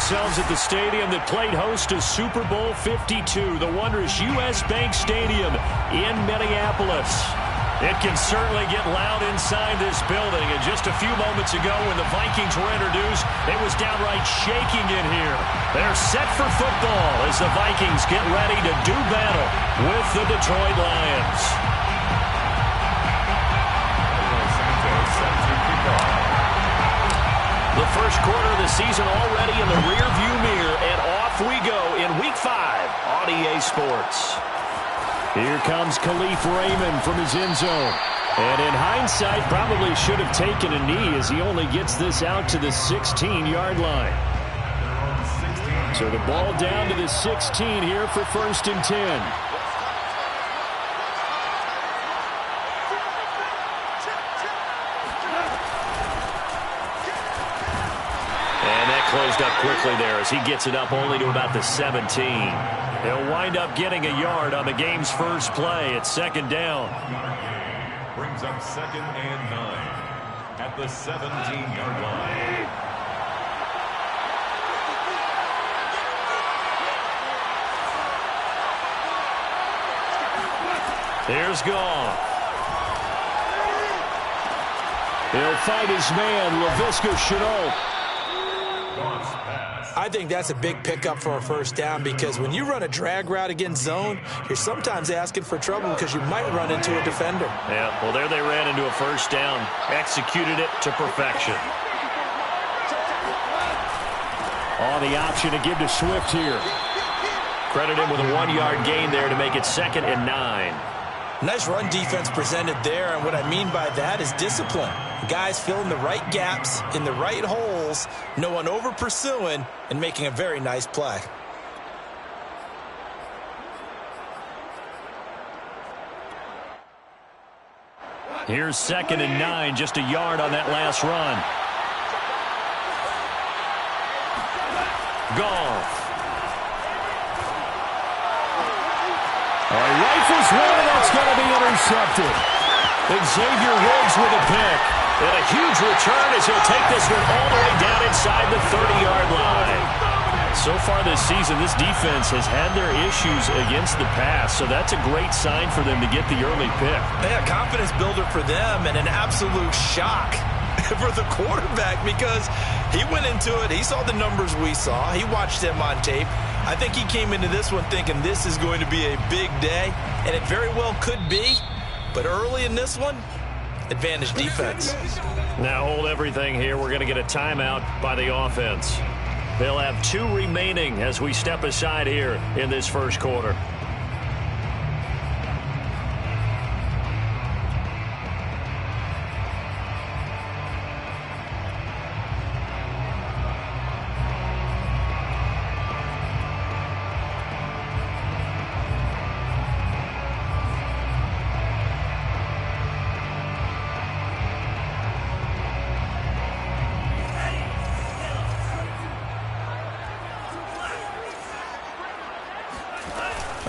ourselves at the stadium that played host to Super Bowl 52, the wondrous U.S. Bank Stadium in Minneapolis. It can certainly get loud inside this building, and just a few moments ago when the Vikings were introduced, it was downright shaking in here. They're set for football as the Vikings get ready to do battle with the Detroit Lions. The first quarter of the season already in the rearview mirror, and off we go in Week 5 on EA Sports. Here comes Khalif Raymond from his end zone. And in hindsight, probably should have taken a knee as he only gets this out to the 16-yard line. So the ball down to the 16 here for 1st and 10. Closed up quickly there as he gets it up only to about the 17. He'll wind up getting a yard on the game's first play at 2nd down. Brings up 2nd and 9 at the 17-yard line. Here's Goff. He'll fight his man, Laviska Shenault. I think that's a big pickup for a 1st down because when you run a drag route against zone, you're sometimes asking for trouble because you might run into a defender. Yeah, well, there they ran into a 1st down. Executed it to perfection. On the option to give to Swift here. Credit him with a 1-yard gain there to make it 2nd and 9. Nice run defense presented there, and what I mean by that is discipline. Guys filling the right gaps in the right holes, no one over pursuing, and making a very nice play. Here's 2nd and 9, just a yard on that last run. Goff. Rifles one, and that's going to be intercepted. Xavier Woods with a pick. And a huge return as he'll take this one all the way down inside the 30-yard line. So far this season, this defense has had their issues against the pass, so that's a great sign for them to get the early pick. Yeah, confidence builder for them and an absolute shock for the quarterback because he went into it. He saw the numbers we saw. He watched them on tape. I think he came into this one thinking this is going to be a big day, and it very well could be. But early in this one, advantage defense. Now hold everything here. We're going to get a timeout by the offense. They'll have 2 remaining as we step aside here in this first quarter.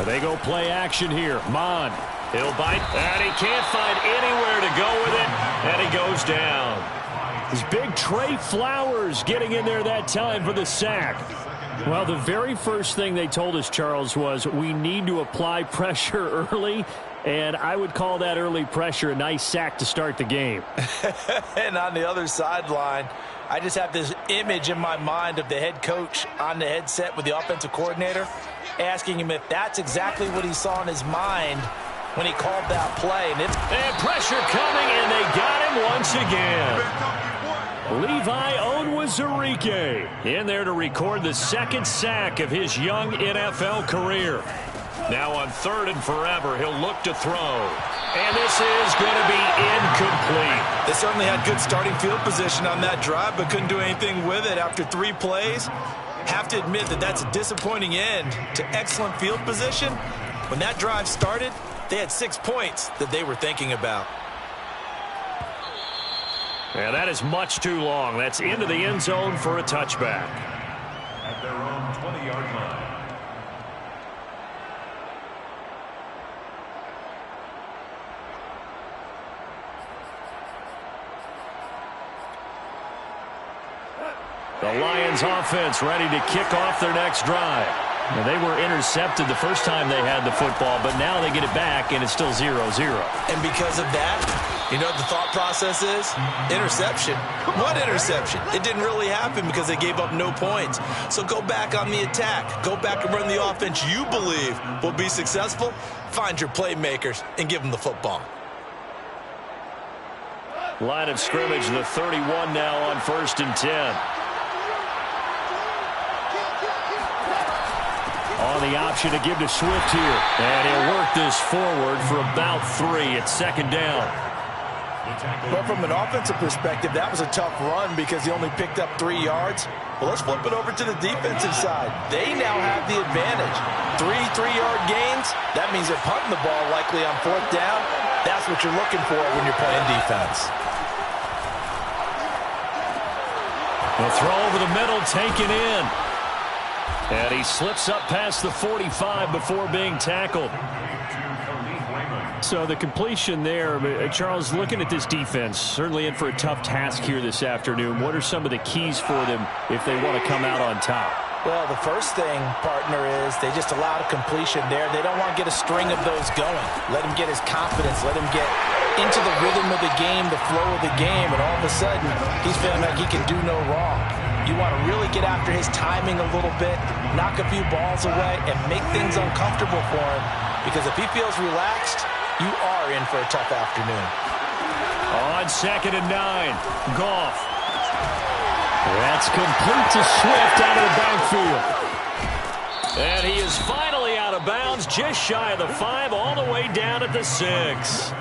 They go play action here. Mon. He'll bite, and he can't find anywhere to go with it, and he goes down. This big Trey Flowers getting in there that time for the sack. Well, the very first thing they told us, Charles, was we need to apply pressure early, and I would call that early pressure a nice sack to start the game. And on the other sideline, I just have this image in my mind of the head coach on the headset with the offensive coordinator asking him if that's exactly what he saw in his mind when he called that play. And pressure coming, and they got him once again. Levi Onwuzurike in there to record the 2nd sack of his young NFL career. Now on 3rd and forever, he'll look to throw. And this is going to be incomplete. They certainly had good starting field position on that drive, but couldn't do anything with it after 3 plays. Have to admit that that's a disappointing end to excellent field position. When that drive started, they had 6 points that they were thinking about. Yeah, that is much too long. That's into the end zone for a touchback. At their own 20-yard line. The The Lions offense ready to kick off their next drive. Now, they were intercepted the first time they had the football, but now they get it back, and it's still 0-0. And because of that, you know what the thought process is? Interception. What interception? It didn't really happen because they gave up no points. So go back on the attack. Go back and run the offense you believe will be successful. Find your playmakers and give them the football. Line of scrimmage, the 31 now on 1st and 10. On the option to give to Swift here. And he'll work this forward for about 3. It's 2nd down. But from an offensive perspective, that was a tough run because he only picked up 3 yards. Well, let's flip it over to the defensive side. They now have the advantage. 3 3-yard gains. That means they're punting the ball likely on 4th down. That's what you're looking for when you're playing defense. The throw over the middle, taken in. And he slips up past the 45 before being tackled. So the completion there, Charles, looking at this defense, certainly in for a tough task here this afternoon. What are some of the keys for them if they want to come out on top? Well, the first thing, partner, is they just allowed a completion there. They don't want to get a string of those going. Let him get his confidence. Let him get into the rhythm of the game, the flow of the game, and all of a sudden, he's feeling like he can do no wrong. You want to really get after his timing a little bit, knock a few balls away, and make things uncomfortable for him. Because if he feels relaxed, you are in for a tough afternoon. On 2nd and 9, Goff. That's complete to Swift out of the backfield. And he is finally out of bounds, just shy of the 5, all the way down at the 6.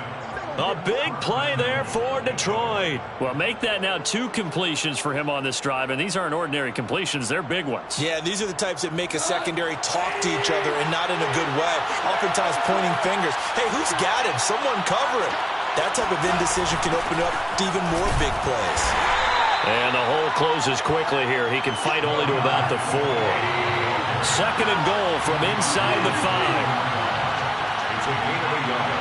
A big play there for Detroit. Well, make that now 2 completions for him on this drive, and these aren't ordinary completions. They're big ones. Yeah, these are the types that make a secondary talk to each other and not in a good way. Oftentimes pointing fingers. Hey, who's got him? Someone cover him. That type of indecision can open up to even more big plays. And the hole closes quickly here. He can fight only to about the 4. 2nd and goal from inside the 5. It's a gain of a yard.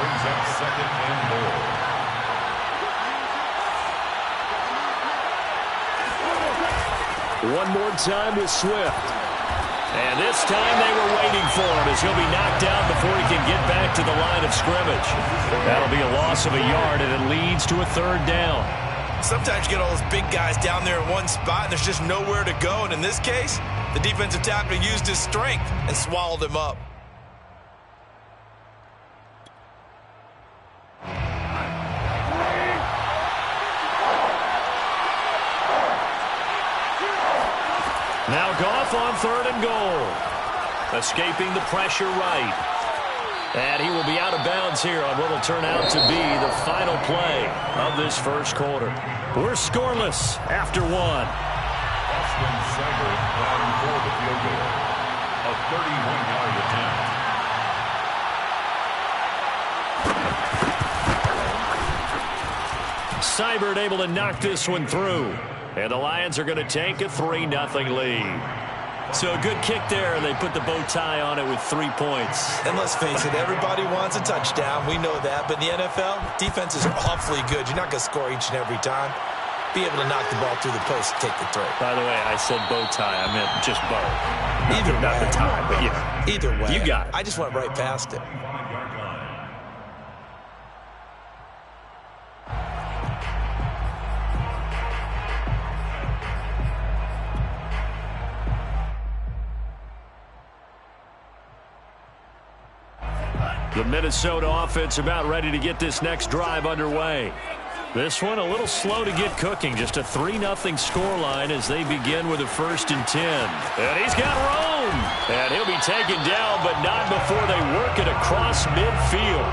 Brings up 2nd and goal. One more time with Swift. And this time they were waiting for him as he'll be knocked down before he can get back to the line of scrimmage. That'll be a loss of a yard, and it leads to a 3rd down. Sometimes you get all those big guys down there in one spot, and there's just nowhere to go. And in this case, the defensive tackle used his strength and swallowed him up. Now Goff on 3rd and goal. Escaping the pressure right. And he will be out of bounds here on what will turn out to be the final play of this first quarter. We're scoreless after 1. Austin Seibert on for the field goal. A 31-yard attempt. Seibert able to knock this one through. And the Lions are going to take a 3-0 lead. So a good kick there, and they put the bow tie on it with 3 points. And let's face it, everybody wants a touchdown. We know that. But in the NFL, defenses are awfully good. You're not going to score each and every time. Be able to knock the ball through the post and take the throw. By the way, I said bow tie. I meant just bow. Either way. Not the tie, but yeah. Either way. You got it. I just went right past it. The Minnesota offense about ready to get this next drive underway. This one a little slow to get cooking. Just a 3-0 scoreline as they begin with a 1st and 10. And he's got room. And he'll be taken down, but not before they work it across midfield.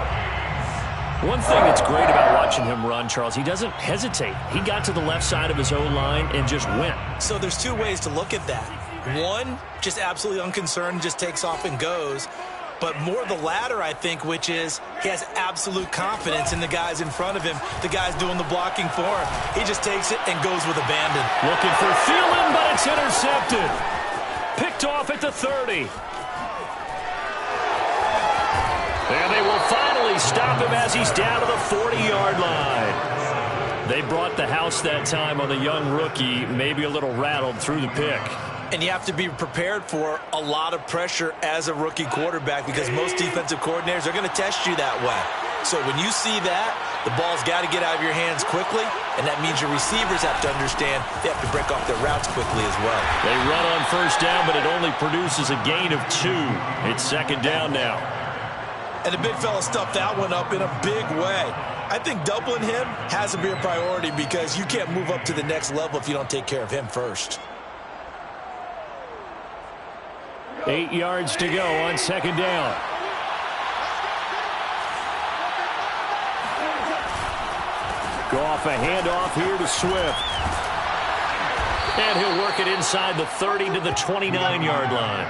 One thing that's great about watching him run, Charles, he doesn't hesitate. He got to the left side of his O-line and just went. So there's 2 ways to look at that. One, just absolutely unconcerned, just takes off and goes. But more the latter, I think, which is he has absolute confidence in the guys in front of him, the guys doing the blocking for him. He just takes it and goes with abandon. Looking for Thielen, but it's intercepted. Picked off at the 30. And they will finally stop him as he's down to the 40-yard line. They brought the house that time on the young rookie, maybe a little rattled through the pick. And you have to be prepared for a lot of pressure as a rookie quarterback because most defensive coordinators are going to test you that way. So when you see that, the ball's got to get out of your hands quickly, and that means your receivers have to understand they have to break off their routes quickly as well. They run on first down, but it only produces a gain of 2. It's second down now. And the big fella stuffed that one up in a big way. I think doubling him has to be a priority because you can't move up to the next level if you don't take care of him first. 8 yards to go on second down. Goff a handoff here to Swift. And he'll work it inside the 30 to the 29-yard line.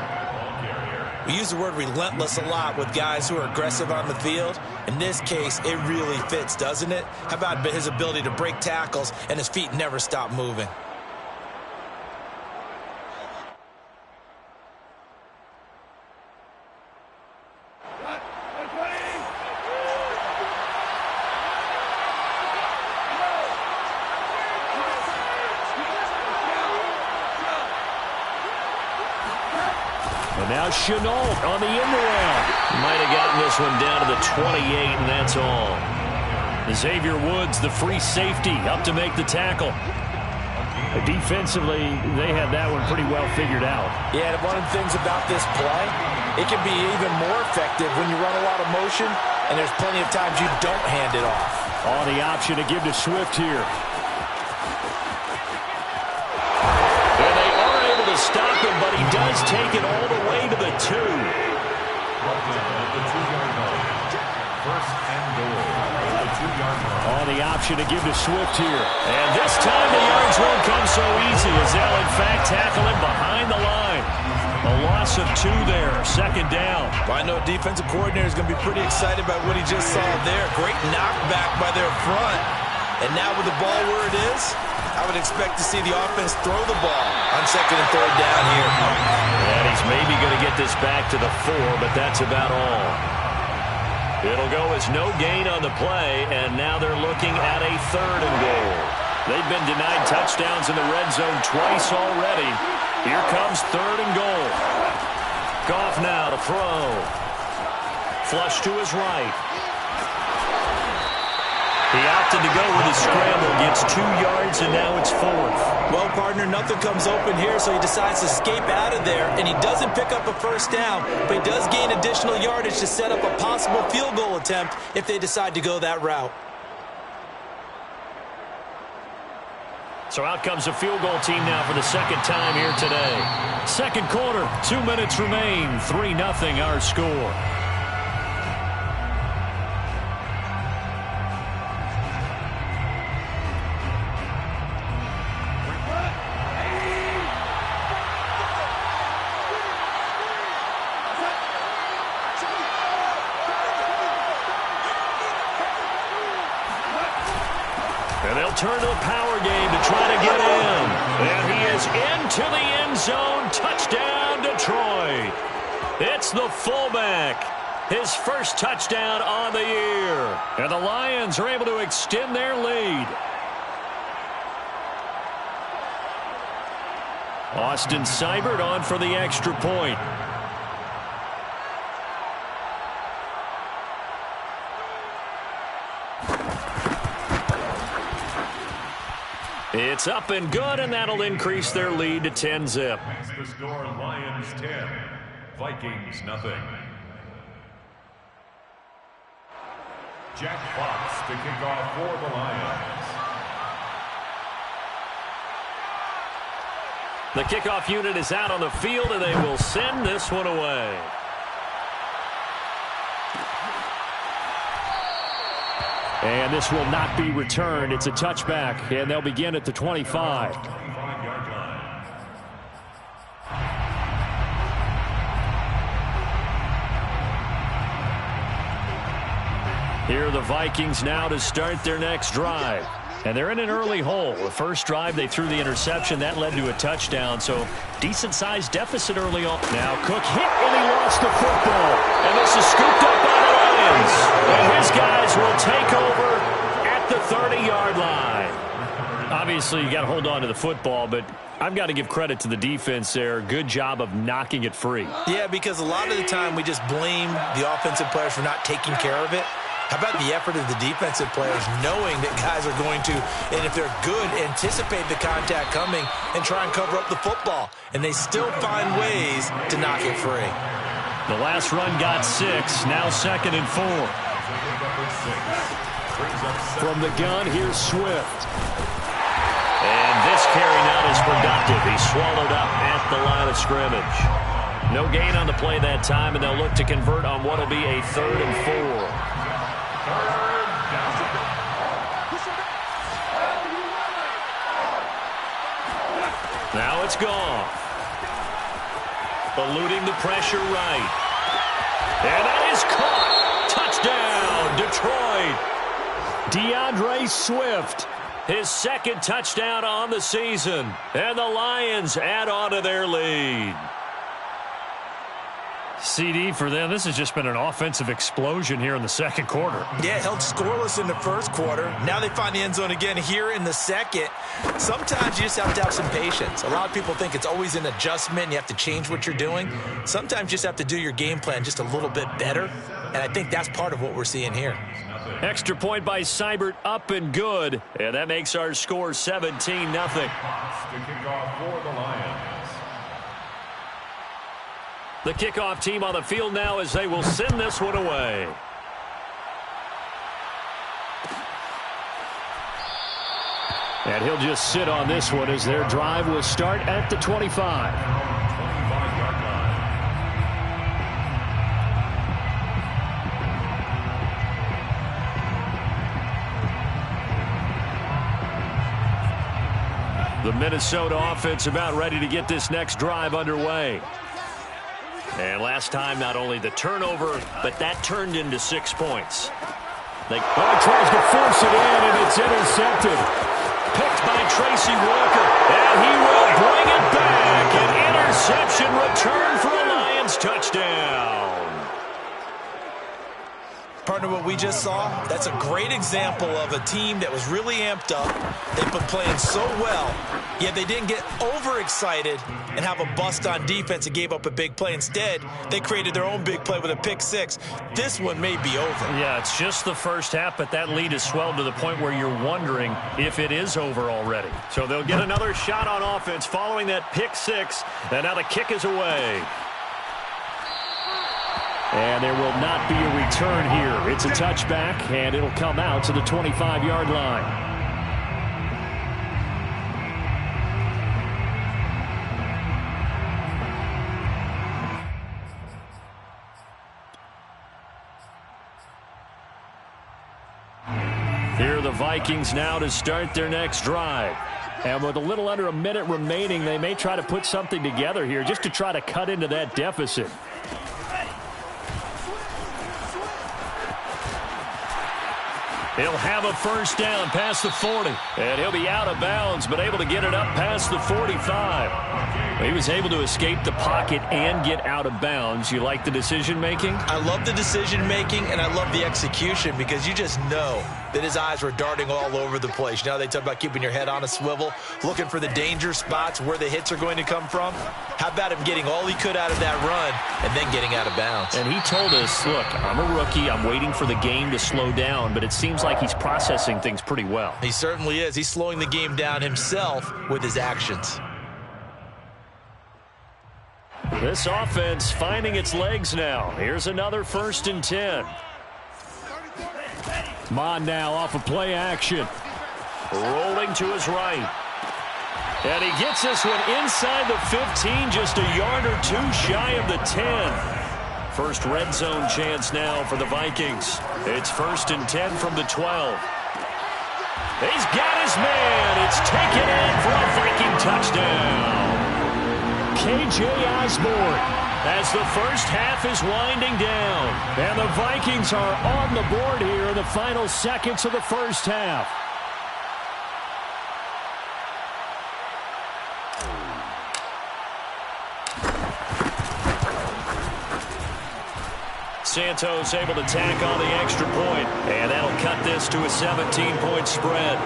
We use the word relentless a lot with guys who are aggressive on the field. In this case, it really fits, doesn't it? How about his ability to break tackles and his feet never stop moving? Now Chenault on the end around. Might have gotten this one down to the 28, and that's all. Xavier Woods, the free safety, up to make the tackle. Defensively, they had that one pretty well figured out. Yeah, and one of the things about this play, it can be even more effective when you run a lot of motion, and there's plenty of times you don't hand it off. Oh, the option to give to Swift here. Stop him, but he does take it all the way to the 2. First and goal. The 2-yard line. Oh, the option to give to Swift here. And this time the yards won't come so easy as they'll, in fact, tackle him behind the line. A loss of 2 there, second down. Well, I know defensive coordinator is going to be pretty excited about what he just saw there. Great knockback by their front. And now with the ball where it is, I would expect to see the offense throw the ball on second and third down here. And he's maybe going to get this back to the 4, but that's about all. It'll go as no gain on the play, and now they're looking at a 3rd and goal. They've been denied touchdowns in the red zone twice already. Here comes 3rd and goal. Goff now to throw. Flush to his right. He opted to go with his scramble, gets 2 yards, and now it's 4th. Well, partner, nothing comes open here, so he decides to escape out of there, and he doesn't pick up a first down, but he does gain additional yardage to set up a possible field goal attempt if they decide to go that route. So out comes a field goal team now for the second time here today. Second quarter, 2 minutes remain, 3-0 our score. Turn to the power game to try to get in. And he is into the end zone. Touchdown, Detroit. It's the fullback. His first touchdown on the year. And the Lions are able to extend their lead. Austin Seibert on for the extra point. It's up and good, and that'll increase their lead to 10-zip. The score, Lions 10, Vikings nothing. Jack Fox to kick off for the Lions. The kickoff unit is out on the field, and they will send this one away. And this will not be returned. It's a touchback, and they'll begin at the 25. Here are the Vikings now to start their next drive. And they're in an early hole. The first drive, they threw the interception. That led to a touchdown, so decent-sized deficit early on. Now Cook hit, and he lost the football. And this is scooped up by the Lions. And his guys will take over at the 30-yard line. Obviously, you got to hold on to the football, but I've got to give credit to the defense there. Good job of knocking it free. Yeah, because a lot of the time we just blame the offensive players for not taking care of it. How about the effort of the defensive players knowing that guys are going to, and if they're good, anticipate the contact coming and try and cover up the football. And they still find ways to knock it free. The last run got 6, now 2nd and 4. From the gun, here's Swift. And this carry now is productive. He's swallowed up at the line of scrimmage. No gain on the play that time, and they'll look to convert on what will be a 3rd and 4. Now it's gone. Eluding the pressure right. And that is caught. Touchdown, Detroit. DeAndre Swift, his 2nd touchdown on the season. And the Lions add on to their lead. CD for them, this has just been an offensive explosion here in the 2nd quarter. Yeah, held scoreless in the 1st quarter. Now they find the end zone again here in the 2nd. Sometimes you just have to have some patience. A lot of people think it's always an adjustment. You have to change what you're doing. Sometimes you just have to do your game plan just a little bit better. And I think that's part of what we're seeing here. Extra point by Seibert, up and good. And that makes our score 17-0. To kick off for the Lions. The kickoff team on the field now as they will send this one away. And he'll just sit on this one as their drive will start at the 25. The Minnesota offense about ready to get this next drive underway. And last time, not only the turnover, but that turned into 6 points. He tries to force it in, and it's intercepted. Picked by Tracy Walker, and he will bring it back. An interception return for a Lions touchdown. Partner, what we just saw, that's a great example of a team that was really amped up. They've been playing so well, yet they didn't get overexcited and have a bust on defense and gave up a big play. Instead, they created their own big play with a pick 6. This one may be over. Yeah, it's just the first half, but that lead has swelled to the point where you're wondering if it is over already. So they'll get another shot on offense following that pick 6, and now the kick is away. And there will not be a return here. It's a touchback, and it'll come out to the 25-yard line. Here are the Vikings now to start their next drive. And with a little under a minute remaining, they may try to put something together here just to try to cut into that deficit. He'll have a first down past the 40. And he'll be out of bounds, but able to get it up past the 45. He was able to escape the pocket and get out of bounds. You like the decision-making? I love the decision-making, and I love the execution because you just know that his eyes were darting all over the place. You know, they talk about keeping your head on a swivel, looking for the danger spots where the hits are going to come from. How about him getting all he could out of that run and then getting out of bounds? And he told us, look, I'm a rookie. I'm waiting for the game to slow down, but it seems like he's processing things pretty well. He certainly is. He's slowing the game down himself with his actions. This offense finding its legs now. Here's another 1st and 10. Mon now off of play action. Rolling to his right. And he gets this one inside the 15, just a yard or 2 shy of the 10. First red zone chance now for the Vikings. It's 1st and 10 from the 12. He's got his man. It's taken in for a Viking touchdown. K.J. Osborne as the first half is winding down. And the Vikings are on the board here in the final seconds of the first half. Santos able to tack on the extra point, and that'll cut this to a 17-point spread.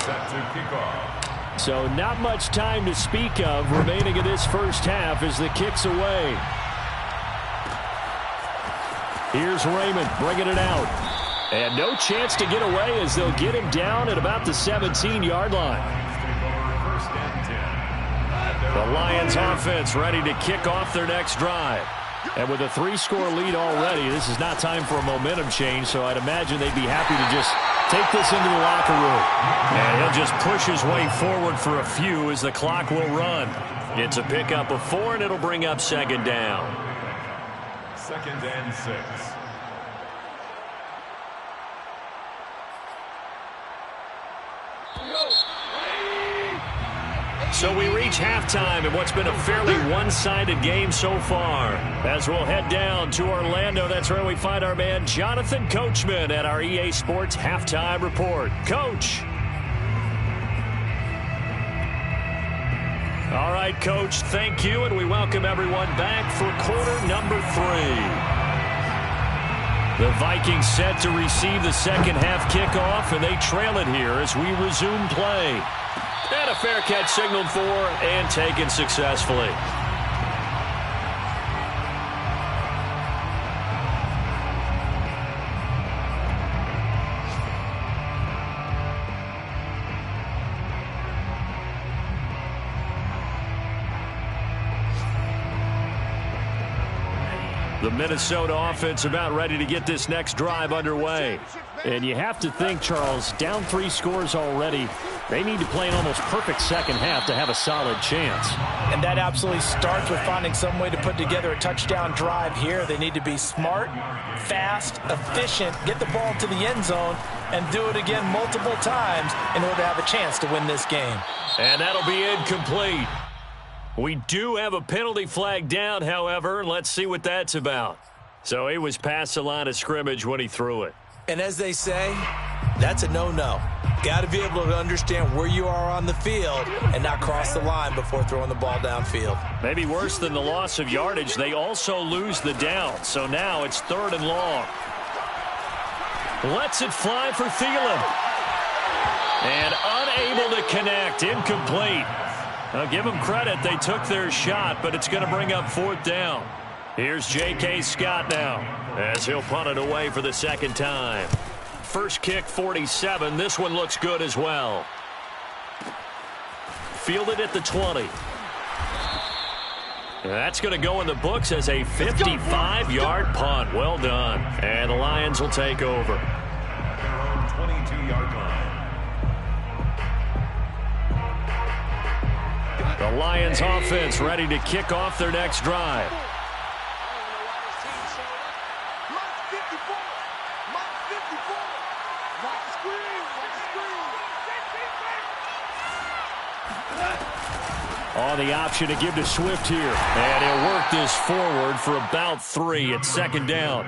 set to kick off. So not much time to speak of remaining in this first half as the kick's away. Here's Raymond bringing it out. And no chance to get away as they'll get him down at about the 17-yard line. The Lions offense ready to kick off their next drive. And with a 3-score lead already, this is not time for a momentum change, so I'd imagine they'd be happy to just take this into the locker room. And he'll just push his way forward for a few as the clock will run. It's a pickup of 4, and it'll bring up second down. 2nd and 6. So we reach halftime in what's been a fairly one-sided game so far. As we'll head down to Orlando, that's where we find our man Jonathan Coachman at our EA Sports Halftime Report. Coach. All right, Coach, thank you, and we welcome everyone back for quarter number 3. The Vikings set to receive the second half kickoff, and they trail it here as we resume play. And a fair catch signaled for and taken successfully. The Minnesota offense about ready to get this next drive underway. And you have to think, Charles, down 3 scores already. They need to play an almost perfect second half to have a solid chance. And that absolutely starts with finding some way to put together a touchdown drive here. They need to be smart, fast, efficient, get the ball to the end zone, and do it again multiple times in order to have a chance to win this game. And that'll be incomplete. We do have a penalty flag down, however. Let's see what that's about. So he was past the line of scrimmage when he threw it. And as they say, that's a no-no. Got to be able to understand where you are on the field and not cross the line before throwing the ball downfield. Maybe worse than the loss of yardage, they also lose the down. So now it's 3rd and long. Lets it fly for Thielen. And unable to connect, incomplete. I'll give them credit. They took their shot, but it's going to bring up 4th down. Here's J.K. Scott now as he'll punt it away for the second time. First kick, 47. This one looks good as well. Fielded at the 20. That's going to go in the books as a 55-yard punt. Well done. And the Lions will take over. Their own 22-yard line. The Lions offense ready to kick off their next drive. On the option to give to Swift here. And he'll work this forward for about 3 at second down.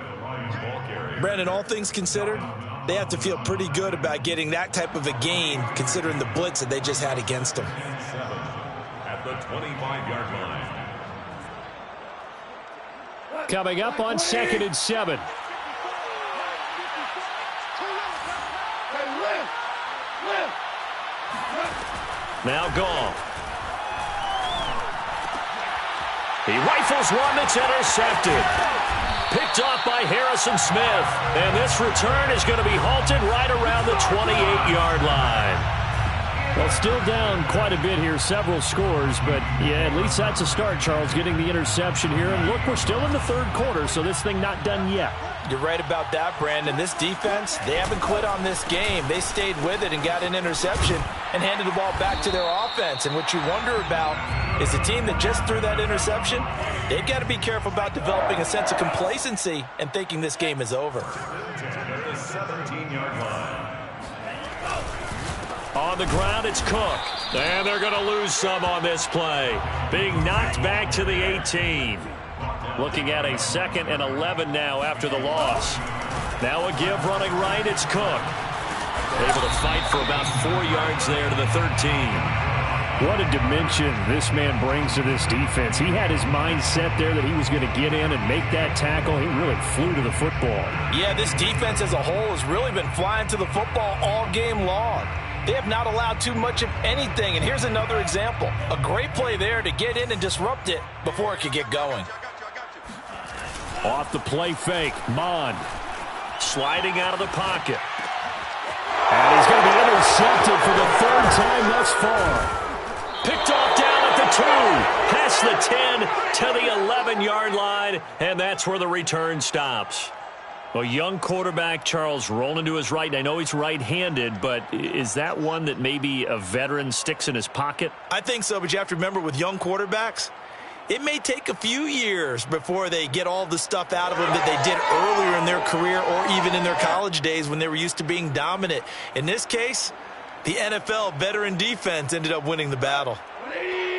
Brandon, all things considered, they have to feel pretty good about getting that type of a gain considering the blitz that they just had against them. At the 25-yard line. Coming up on 2nd and 7. Now Gall. He rifles one that's intercepted. Picked off by Harrison Smith. And this return is going to be halted right around the 28-yard line. Well, still down quite a bit here, several scores, but yeah, at least that's a start, Charles, getting the interception here. And look, we're still in the 3rd quarter, so this thing not done yet. You're right about that, Brandon. This defense, they haven't quit on this game. They stayed with it and got an interception and handed the ball back to their offense. And what you wonder about is the team that just threw that interception, they've got to be careful about developing a sense of complacency and thinking this game is over. The 17-yard line. On the ground, it's Cook. And they're going to lose some on this play. Being knocked back to the 18. Looking at a 2nd and 11 now after the loss. Now a give running right, it's Cook. Able to fight for about 4 yards there to the 13. What a dimension this man brings to this defense. He had his mind set there that he was going to get in and make that tackle. He really flew to the football. Yeah, this defense as a whole has really been flying to the football all game long. They have not allowed too much of anything, and here's another example. A great play there to get in and disrupt it before it could get going. Off the play fake, Mond sliding out of the pocket. And he's going to be intercepted for the third time thus far. Picked off down at the 2, past the 10 to the 11-yard line, and that's where the return stops. A young quarterback, Charles, rolling to his right. And I know he's right-handed, but is that one that maybe a veteran sticks in his pocket? I think so, but you have to remember with young quarterbacks, it may take a few years before they get all the stuff out of them that they did earlier in their career or even in their college days when they were used to being dominant. In this case, the NFL veteran defense ended up winning the battle.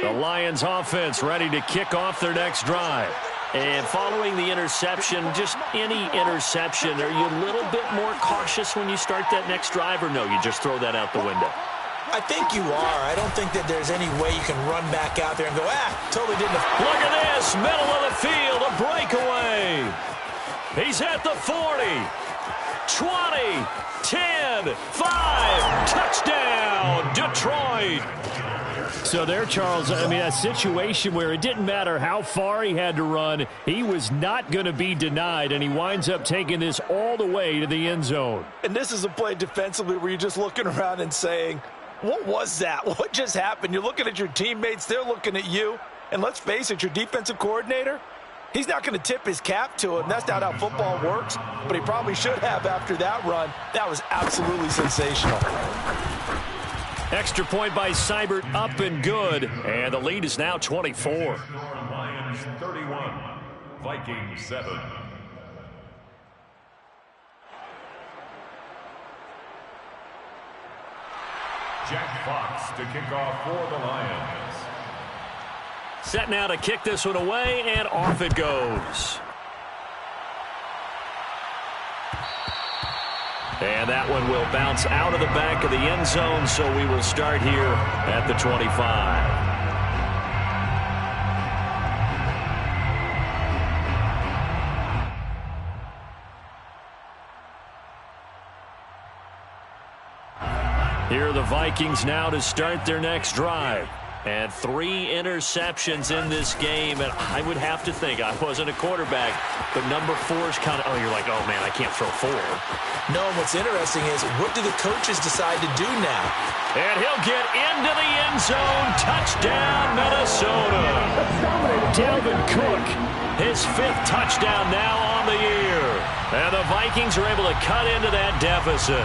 The Lions offense ready to kick off their next drive. And following the interception, just any interception, are you a little bit more cautious when you start that next drive, or no, you just throw that out the window? I think you are. I don't think that there's any way you can run back out there and go, totally didn't. Look at this, middle of the field, a breakaway. He's at the 40, 20, 10, 5, touchdown, Detroit. So there, Charles, I mean, a situation where it didn't matter how far he had to run, he was not going to be denied, and he winds up taking this all the way to the end zone. And this is a play defensively where you're just looking around and saying, what was that? What just happened? You're looking at your teammates, they're looking at you, and let's face it, your defensive coordinator, he's not going to tip his cap to him. That's not how football works, but he probably should have after that run. That was absolutely sensational. Extra point by Seibert, up and good. And the lead is now 24. Lions 31, Vikings 7. Jack Fox to kick off for the Lions. Set now to kick this one away, and off it goes. And that one will bounce out of the back of the end zone, so we will start here at the 25. Here are the Vikings now to start their next drive. And 3 interceptions in this game, and I would have to think, I wasn't a quarterback, but number 4 is kind of, you're like, oh man, I can't throw 4. No, and what's interesting is, what do the coaches decide to do now? And he'll get into the end zone. Touchdown, Minnesota. Dalvin Cook, his 5th touchdown now on the year. And the Vikings are able to cut into that deficit.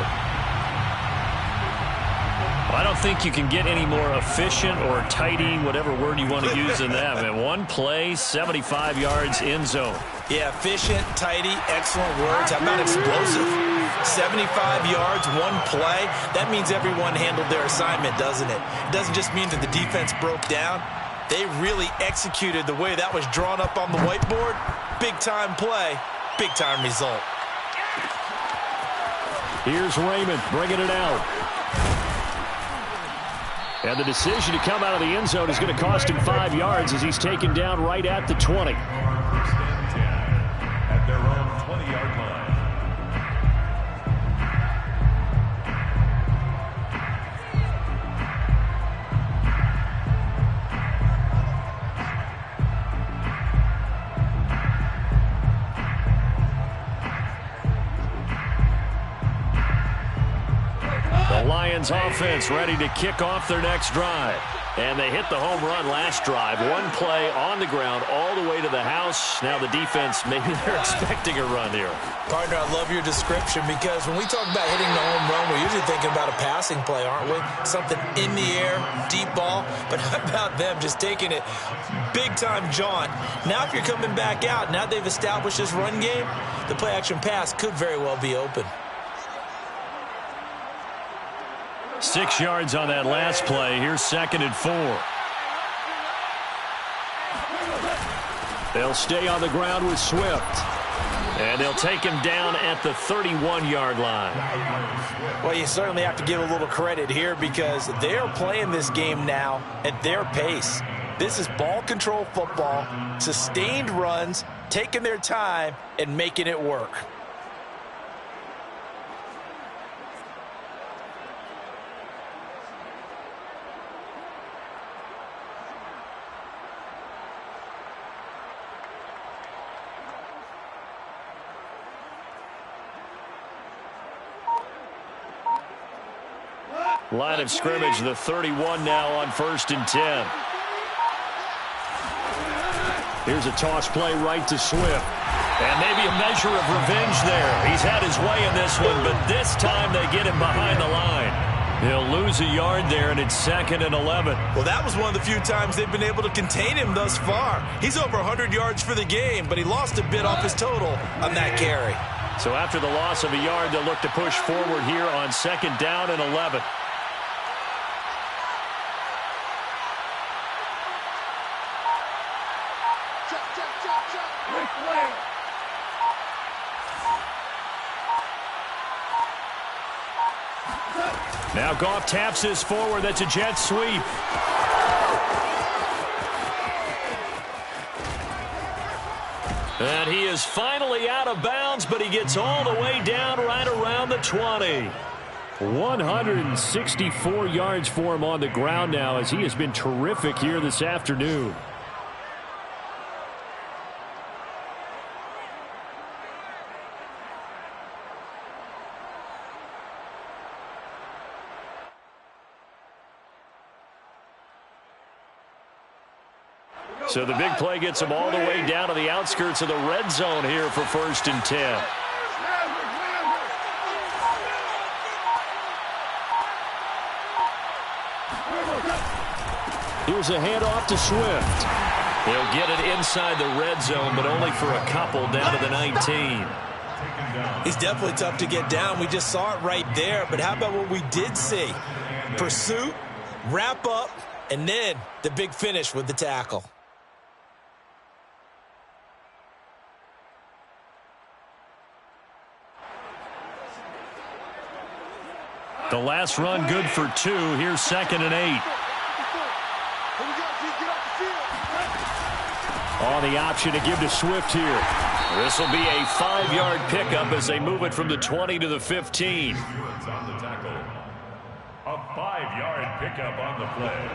I don't think you can get any more efficient or tidy, whatever word you want to use in that. Man, one play, 75 yards, end zone. Yeah, efficient, tidy, excellent words. How about explosive? 75 yards, one play. That means everyone handled their assignment, doesn't it? It doesn't just mean that the defense broke down. They really executed the way that was drawn up on the whiteboard. Big-time play, big-time result. Here's Raymond bringing it out. And the decision to come out of the end zone is going to cost him 5 yards as he's taken down right at the 20. At their own 20-yard line. The Lions offense ready to kick off their next drive. And they hit the home run last drive. One play on the ground all the way to the house. Now the defense, maybe they're expecting a run here. Partner, I love your description because when we talk about hitting the home run, we're usually thinking about a passing play, aren't we? Something in the air, deep ball. But how about them just taking it big-time jaunt? Now if you're coming back out, now they've established this run game, the play-action pass could very well be open. 6 yards on that last play. Here's 2nd and 4. They'll stay on the ground with Swift. And they'll take him down at the 31-yard line. Well, you certainly have to give a little credit here because they're playing this game now at their pace. This is ball control football, sustained runs, taking their time, and making it work. Line of scrimmage, the 31 now on 1st and 10. Here's a toss play right to Swift. And maybe a measure of revenge there. He's had his way in this one, but this time they get him behind the line. He'll lose a yard there, and it's 2nd and 11. Well, that was one of the few times they've been able to contain him thus far. He's over 100 yards for the game, but he lost a bit off his total on that carry. So after the loss of a yard, they'll look to push forward here on 2nd down and 11. Now Goff taps this forward. That's a jet sweep. And he is finally out of bounds, but he gets all the way down right around the 20. 164 yards for him on the ground now, as he has been terrific here this afternoon. So the big play gets him all the way down to the outskirts of the red zone here for 1st and 10. Here's a handoff to Swift. He'll get it inside the red zone, but only for a couple down to the 19. He's definitely tough to get down. We just saw it right there. But how about what we did see? Pursuit, wrap up, and then the big finish with the tackle. The last run good for 2. Here's 2nd and 8. On the option to give to Swift here. This will be a 5-yard pickup as they move it from the 20 to the 15. A 5-yard pickup on the play.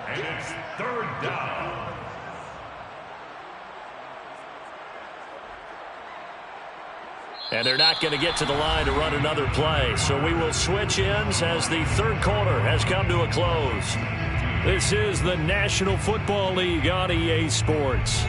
And it's 3rd down. And they're not going to get to the line to run another play. So we will switch ends as the 3rd quarter has come to a close. This is the National Football League on EA Sports.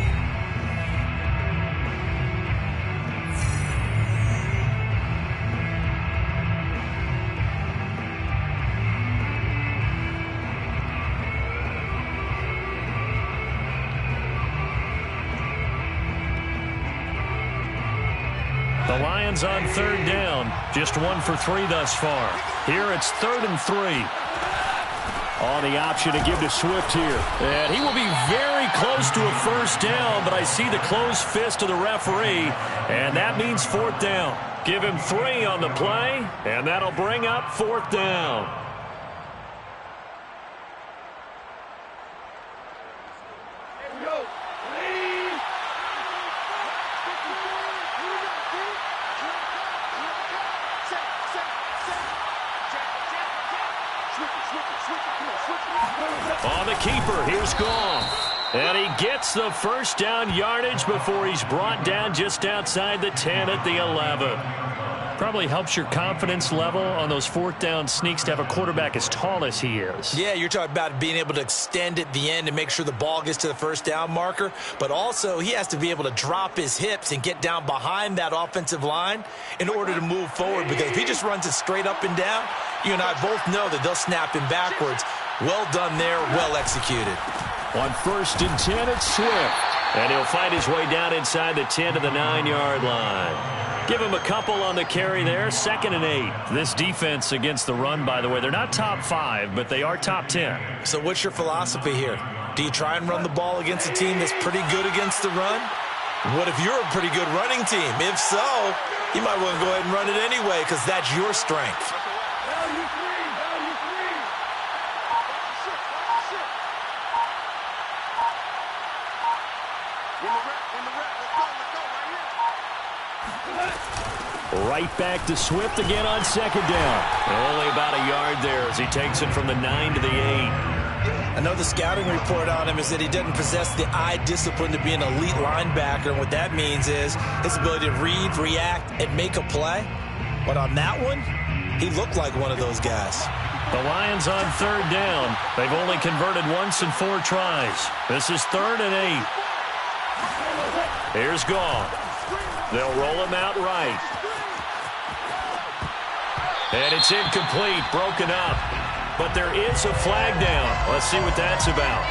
The Lions on 3rd down. Just 1 for 3 thus far. Here it's 3rd and 3. On the option to give to Swift here. And he will be very close to a 1st down, but I see the closed fist of the referee, and that means 4th down. Give him 3 on the play, and that'll bring up 4th down. On the keeper, here's Goff. And he gets the 1st down yardage before he's brought down just outside the 10 at the 11. Probably helps your confidence level on those 4th down sneaks to have a quarterback as tall as he is. Yeah, you're talking about being able to extend at the end and make sure the ball gets to the 1st down marker. But also, he has to be able to drop his hips and get down behind that offensive line in order to move forward. Because if he just runs it straight up and down, you and I both know that they'll snap him backwards. Well done there, well executed. On 1st and 10, it's Swift. And he'll find his way down inside the 10 to the 9-yard line. Give him a couple on the carry there, 2nd and 8. This defense against the run, by the way, they're not top 5, but they are top 10. So what's your philosophy here? Do you try and run the ball against a team that's pretty good against the run? What if you're a pretty good running team? If so, you might want to go ahead and run it anyway because that's your strength. Right back to Swift again on 2nd down. Only about a yard there as he takes it from the 9 to the 8. I know the scouting report on him is that he doesn't possess the eye discipline to be an elite linebacker, and what that means is his ability to read, react, and make a play. But on that one, he looked like one of those guys. The Lions on third down. They've only converted once in 4 tries. This is 3rd and 8. Here's Goff. They'll roll him out right. And it's incomplete, broken up. But there is a flag down. Let's see what that's about.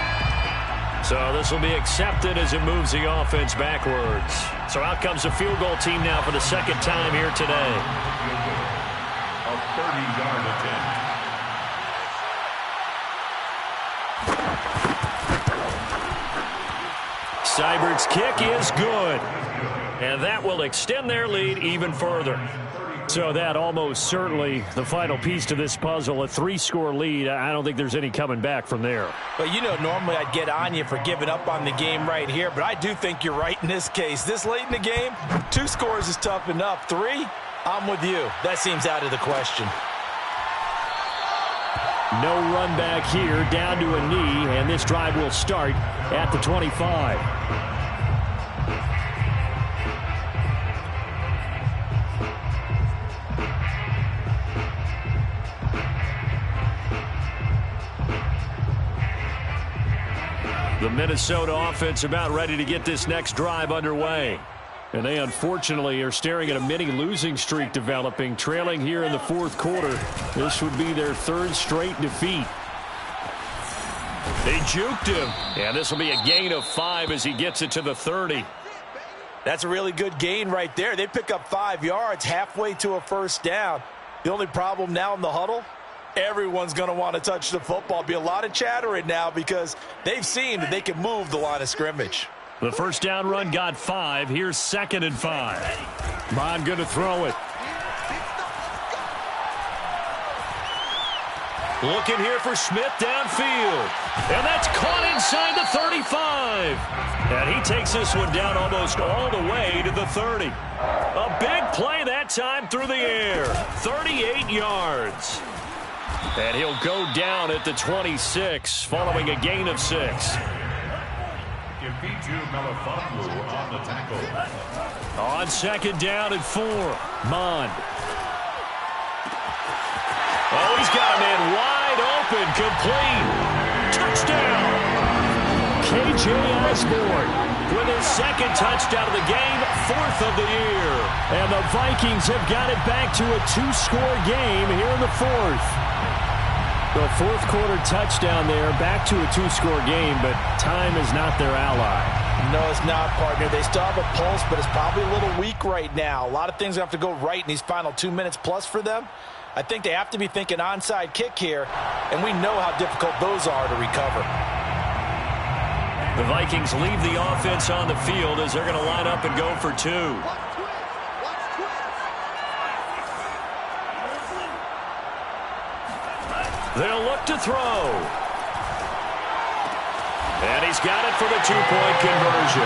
So this will be accepted as it moves the offense backwards. So out comes the field goal team now for the second time here today. A 30-yard attempt. Seibert's kick is good. And that will extend their lead even further. So that almost certainly the final piece to this puzzle, a 3-score lead. I don't think there's any coming back from there. But, you know, normally I'd get on you for giving up on the game right here, but I do think you're right in this case. This late in the game, 2 scores is tough enough. 3, I'm with you. That seems out of the question. No run back here, down to a knee, and this drive will start at the 25. The Minnesota offense about ready to get this next drive underway. And they unfortunately are staring at a mini losing streak developing, trailing here in the 4th quarter. This would be their 3rd straight defeat. They juked him. And this will be a gain of 5 as he gets it to the 30. That's a really good gain right there. They pick up 5 yards halfway to a first down. The only problem now in the huddle, everyone's going to want to touch the football. Be a lot of chattering now because they've seen that they can move the line of scrimmage. The first down run got 5. Here's 2nd and 5. Bond going to throw it. Looking here for Smith downfield. And that's caught inside the 35. And he takes this one down almost all the way to the 30. A big play that time through the air. 38 yards. And he'll go down at the 26 following a gain of 6. On the tackle. On 2nd down and 4. Mond. Oh, he's got a man wide open, complete. Touchdown. KJ Osborne with his 2nd touchdown of the game, 4th of the year. And the Vikings have got it back to a 2-score game here in the 4th. The 4th quarter touchdown there, back to a 2-score game, but time is not their ally. No, it's not, partner. They still have a pulse, but it's probably a little weak right now. A lot of things have to go right in these final 2 minutes plus for them. I think they have to be thinking onside kick here, and we know how difficult those are to recover. The Vikings leave the offense on the field as they're going to line up and go for 2. They'll look to throw. And he's got it for the 2-point conversion.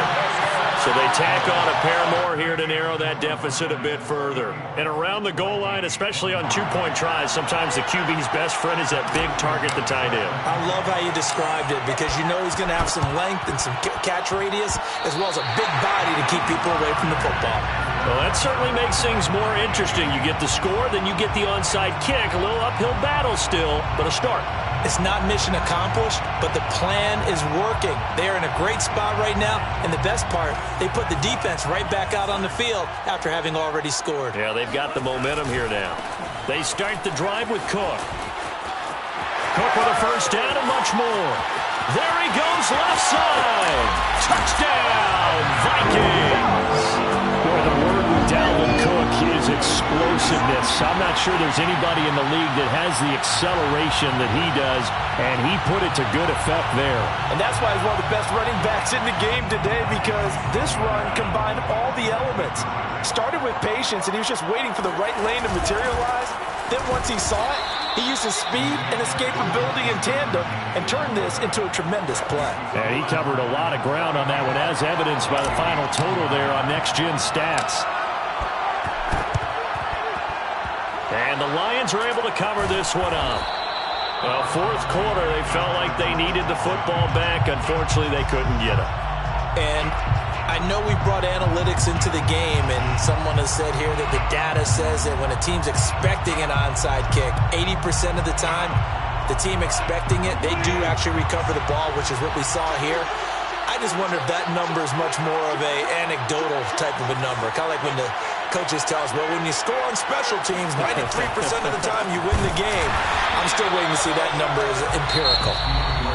So they tack on a pair more here to narrow that deficit a bit further. And around the goal line, especially on 2-point tries, sometimes the QB's best friend is that big target, the tight end. I love how you described it because you know he's going to have some length and some catch radius as well as a big body to keep people away from the football. Well, that certainly makes things more interesting. You get the score, then you get the onside kick. A little uphill battle still, but a start. It's not mission accomplished, but the plan is working. They are in a great spot right now, and the best part, they put the defense right back out on the field after having already scored. Yeah, they've got the momentum here now. They start the drive with Cook. Cook with a first down and much more. There he goes, left side. Touchdown, Vikings. Boy, the word with Dalvin Cook is explosiveness. I'm not sure there's anybody in the league that has the acceleration that he does, and he put it to good effect there. And that's why he's one of the best running backs in the game today, because this run combined all the elements. Started with patience, and he was just waiting for the right lane to materialize. Then once he saw it, he used his speed and escapability in tandem and turned this into a tremendous play. And he covered a lot of ground on that one, as evidenced by the final total there on Next Gen Stats. And the Lions are able to cover this one up. Well, 4th quarter, they felt like they needed the football back. Unfortunately, they couldn't get it. And I know we brought analytics into the game, and someone has said here that the data says that when a team's expecting an onside kick, 80% of the time, the team expecting it, they do actually recover the ball, which is what we saw here. I just wonder if that number is much more of a anecdotal type of a number. Kind of like when the coaches tell us, well, when you score on special teams, 93% of the time you win the game. I'm still waiting to see that number is empirical.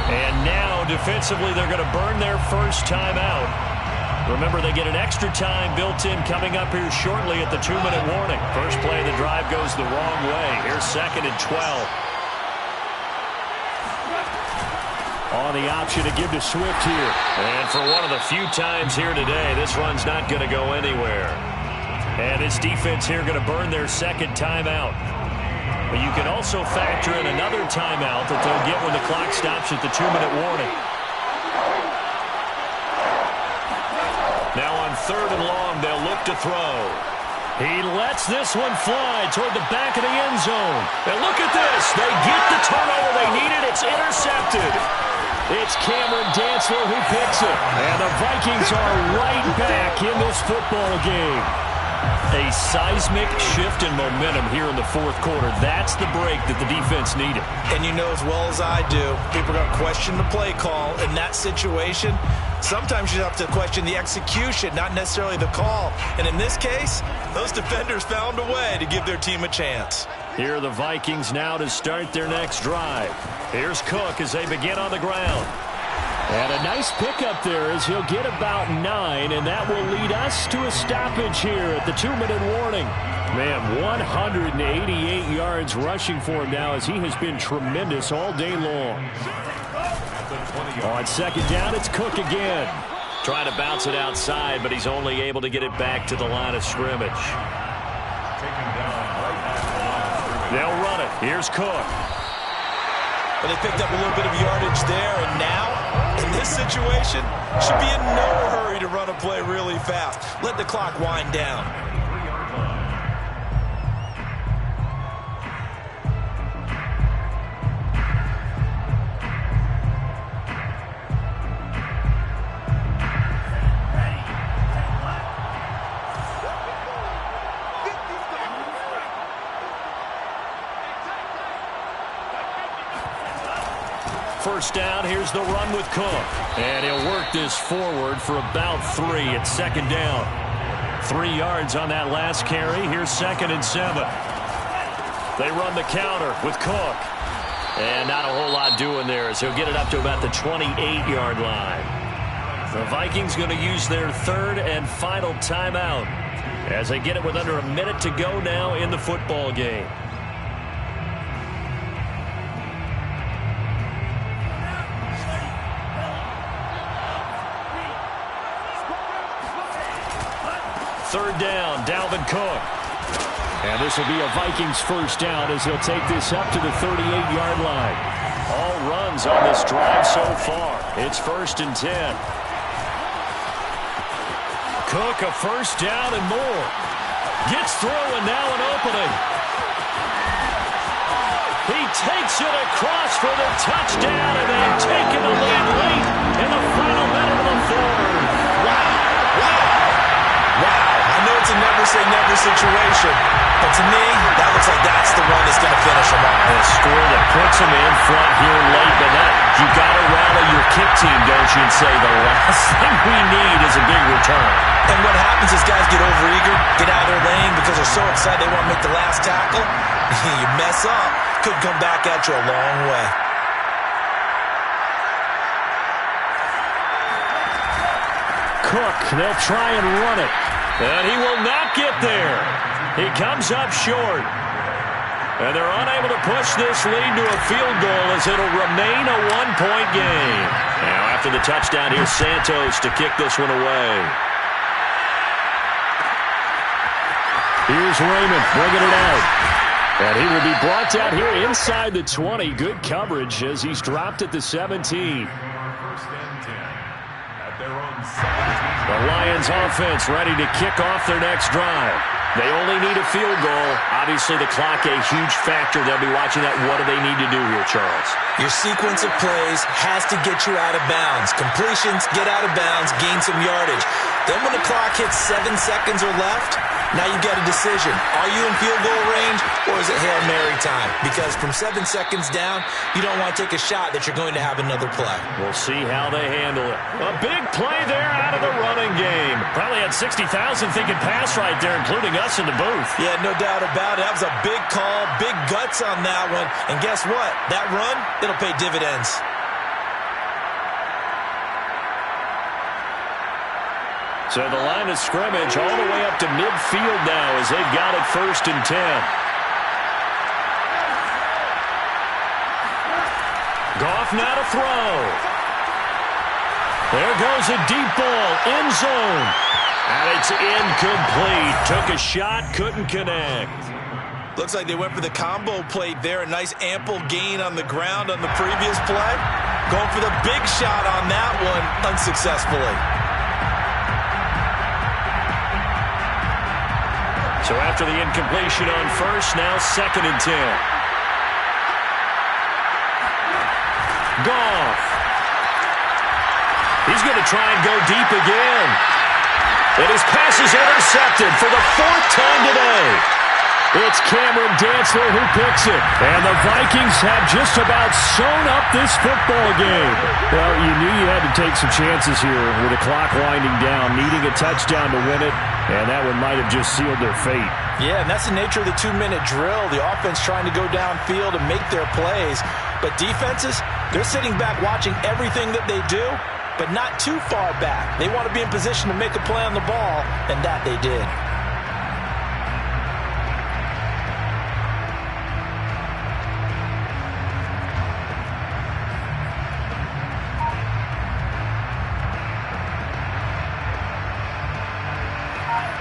And now, defensively, they're going to burn their first timeout. Remember, they get an extra time built in coming up here shortly at the 2-minute warning. First play of the drive goes the wrong way. Here's 2nd and 12. On the option to give to Swift here. And for one of the few times here today, this run's not going to go anywhere. And this defense here going to burn their second timeout. But you can also factor in another timeout that they'll get when the clock stops at the 2-minute warning. Now on 3rd and long, they'll look to throw. He lets this one fly toward the back of the end zone. And look at this. They get the turnover they needed. It's intercepted. It's Cameron Dantzler who picks it. And the Vikings are right back in this football game. A seismic shift in momentum here in the 4th quarter. That's the break that the defense needed. And you know as well as I do, people are going to question the play call in that situation. Sometimes you have to question the execution, not necessarily the call. And in this case, those defenders found a way to give their team a chance. Here are the Vikings now to start their next drive. Here's Cook as they begin on the ground. And a nice pickup there as he'll get about 9, and that will lead us to a stoppage here at the 2-minute warning. Man, 188 yards rushing for him now as he has been tremendous all day long. On 2nd down, it's Cook again. Trying to bounce it outside, but he's only able to get it back to the line of scrimmage. They'll run it. Here's Cook. But they picked up a little bit of yardage there, and now, in this situation, should be in no hurry to run a play really fast. Let the clock wind down. First down, here's the run with Cook. And he'll work this forward for about 3 at 2nd down. 3 yards on that last carry. Here's 2nd and 7. They run the counter with Cook. And not a whole lot doing there as he'll get it up to about the 28-yard line. The Vikings going to use their 3rd and final timeout as they get it with under a minute to go now in the football game. Third down, Dalvin Cook. And this will be a Vikings first down as he'll take this up to the 38-yard line. All runs on this drive so far. It's 1st and 10. Cook a first down and more. Gets through and now an opening. He takes it across for the touchdown and they've taken the lead late in the final minute of the 4th. Wow, I know it's a never-say-never situation, but to me, that looks like that's the one that's going to finish them off. A score that puts them in front here late, but that you got to rally your kick team, don't you, and say the last thing we need is a big return. And what happens is guys get overeager, get out of their lane because they're so excited they want to make the last tackle. You mess up, could come back at you a long way. Cook, they'll try and run it. And he will not get there. He comes up short. And they're unable to push this lead to a field goal as it'll remain a one-point game. Now after the touchdown, here's Santos to kick this one away. Here's Raymond bringing it out. And he will be brought down here inside the 20. Good coverage as he's dropped at the 17. The Lions offense ready to kick off their next drive. They only need a field goal. Obviously, the clock a huge factor. They'll be watching that. What do they need to do here, Charles? Your sequence of plays has to get you out of bounds. Completions, get out of bounds, gain some yardage. Then when the clock hits 7 seconds or left, now you've got a decision. Are you in field goal range, or is it Hail Mary time? Because from 7 seconds down, you don't want to take a shot that you're going to have another play. We'll see how they handle it. A big play there out of the running game. Probably had 60,000 thinking pass right there, including us in the booth. Yeah, no doubt about it. That was a big call, big guts on that one. And guess what? That run, it'll pay dividends. So the line of scrimmage all the way up to midfield now as they've got it 1st and 10. Goff now to throw. There goes a deep ball, end zone. And it's incomplete. Took a shot, couldn't connect. Looks like they went for the combo plate there. A nice ample gain on the ground on the previous play. Going for the big shot on that one unsuccessfully. So after the incompletion on first, now 2nd and 10. Goff. He's going to try and go deep again. And his pass is intercepted for the 4th time today. It's Cameron Dantzler who picks it. And the Vikings have just about sewn up this football game. Well, you knew you had to take some chances here with the clock winding down, needing a touchdown to win it. And that one might have just sealed their fate. Yeah, and that's the nature of the 2-minute drill. The offense trying to go downfield and make their plays. But defenses, they're sitting back watching everything that they do, but not too far back. They want to be in position to make a play on the ball, and that they did.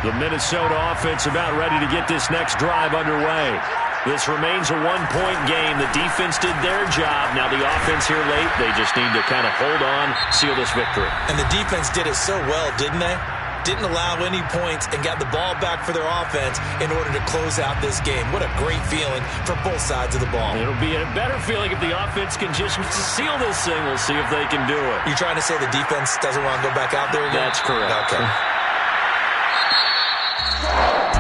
The Minnesota offense about ready to get this next drive underway. This remains a one-point game. The defense did their job. Now the offense here late, they just need to kind of hold on, seal this victory. And the defense did it so well, didn't they? Didn't allow any points and got the ball back for their offense in order to close out this game. What a great feeling for both sides of the ball. It'll be a better feeling if the offense can just seal this thing. We'll see if they can do it. You trying to say the defense doesn't want to go back out there again? That's correct. Okay.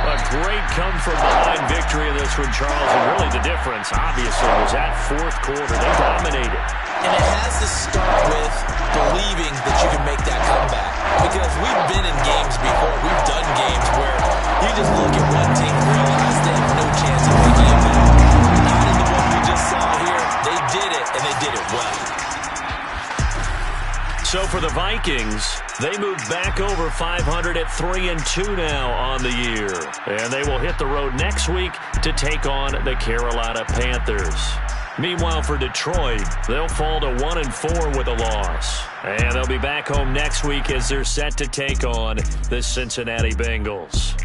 A great come-from-behind victory in this one, Charles. And really the difference, obviously, was that 4th quarter. They dominated. And it has to start with believing that you can make that comeback. Because we've been in games before. We've done games where you just look at one team and realize they have no chance of making it back. Not in the one we just saw here. They did it, and they did it well. So for the Vikings, they move back over 500 at 3-2 now on the year. And they will hit the road next week to take on the Carolina Panthers. Meanwhile, for Detroit, they'll fall to 1-4 with a loss. And they'll be back home next week as they're set to take on the Cincinnati Bengals.